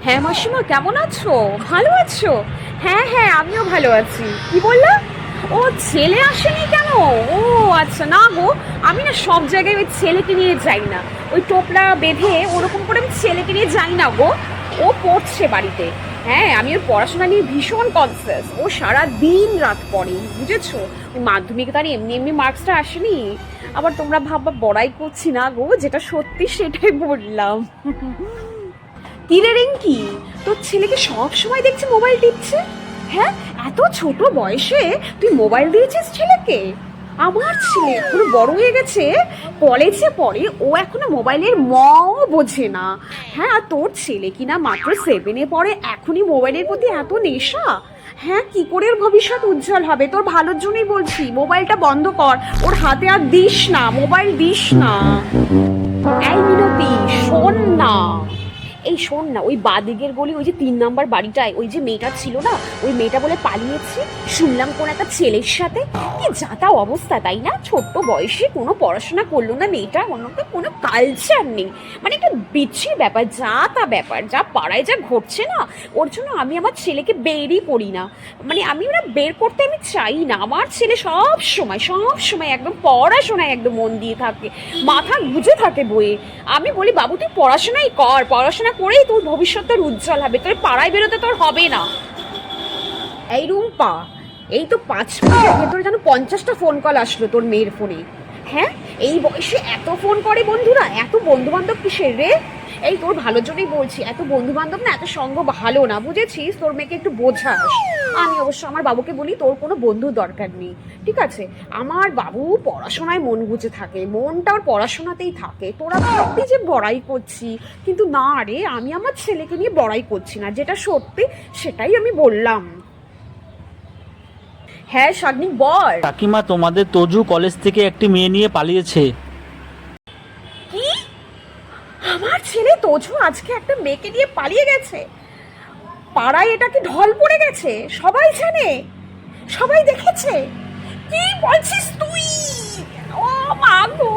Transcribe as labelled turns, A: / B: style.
A: হ্যাঁ মাসিমা, কেমন আছো? ভালো আছো? হ্যাঁ হ্যাঁ, আমিও ভালো আছি। কি বললা? ও, ছেলে আসেনি কেন? ও আচ্ছা, না গো, আমি না সব জায়গায় ওই ছেলেকে নিয়ে যাই না। ওই টোপলা বেঁধে ওরকম করে আমি ছেলেকে নিয়ে যাই না গো। ও পড়ছে বাড়িতে। হ্যাঁ, আমি ওর পড়াশোনা নিয়ে ভীষণ কনসিয়াস। ও সারা দিন রাত পড়ে, বুঝেছো? ওই মাধ্যমিকে তার এমনি এমনি মার্কসটা আসেনি। আবার তোমরা ভাববা বড়াই করছি না গো, যেটা সত্যি সেটাই বললাম। কি রে রিঙ্কি, তোর ছেলেকে সব সময় দেখছি মোবাইল টিপছে। হ্যাঁ, এত ছোট বয়সে তুই মোবাইল দিয়েছিস ছেলেকে? আমার ছেলে এখনো বড় হয়ে গেছে, কলেজে পড়ে, ও এখনো মোবাইলের মও বোঝে না। হ্যাঁ, আর তোর ছেলে কিনা মাত্র 7-এ পড়ে, এখনই মোবাইলের প্রতি এত নেশা? হ্যাঁ, কি করে ওর ভবিষ্যৎ উজ্জ্বল হবে? তোর ভালোর জন্যই বলছি, মোবাইলটা বন্ধ কর, ওর হাতে আর দিস না, মোবাইল দিস না। এই মিনতি, শোন না। এই শোন না, ওই বাদিকের গলি, ওই যে 3 নম্বর বাড়িটায় ওই যে মেয়েটা ছিল না, ওই মেয়েটা বলে পালিয়েছে শুনলাম কোন একটা ছেলের সাথে। কি যাতা অবস্থা, তাই না? ছোট্ট বয়সে কোনো পড়াশোনা করলো না মেয়েটা, ওনাকে কোনো কালচার নেই। মানে একটা বিচ্ছির ব্যাপার, যা তা ব্যাপার, যা পাড়ায় যা ঘটছে না, ওর জন্য আমি আমার ছেলেকে বেরই করি না। মানে আমি ওরা বের করতে আমি চাই না। আমার ছেলে সব সময় সব সময় একদম পড়াশোনায় একদম মন দিয়ে থাকে, মাথা গুঁজে থাকে বইয়ে। আমি বলি বাবু তুই পড়াশোনাই কর, পড়াশোনা করেই তোর ভবিষ্যৎ তোর উজ্জ্বল হবে, তোর পাড়ায় বেরোতে তোর হবে না। এই রুম্পা, এই তো 5 মিনিটের ভেতরে যেন 50টা ফোন কল আসলো তোর মেয়ের ফোনে। হ্যাঁ, এই বয়সে এত ফোন করে বন্ধুরা, এত বন্ধু বান্ধব কিসের রে? এই তোর ভালোর জন্যই বলছি, এত বন্ধু বান্ধব না, এত সঙ্গ ভালো না, বুঝেছিস? তোর মেয়েকে একটু বোঝাস। আমি অবশ্য আমার বাবুকে বলি তোর কোনো বন্ধুর দরকার নেই, ঠিক আছে? আমার বাবু পড়াশোনায় মন গুজে থাকে, মনটা ওর পড়াশোনাতেই থাকে। তোরা ভাববি যে বড়াই করছি, কিন্তু না রে, আমি আমার ছেলেকে নিয়ে বড়াই করছি না, যেটা সত্যি সেটাই আমি বললাম। হ্যাঁ শাগনিক, বল।
B: কাকিমা, তোমাদের তজু কলেজ থেকে একটি মেয়ে নিয়ে পালিয়েছে।
A: কি? আমার ছেলে তোজু আজকে একটা মেয়েকে নিয়ে পালিয়ে গেছে? পাড়ায় এটা কি ঢল পড়ে গেছে? সবাই জানে, সবাই দেখেছে? কি বলছিস তুই? ও মা গো!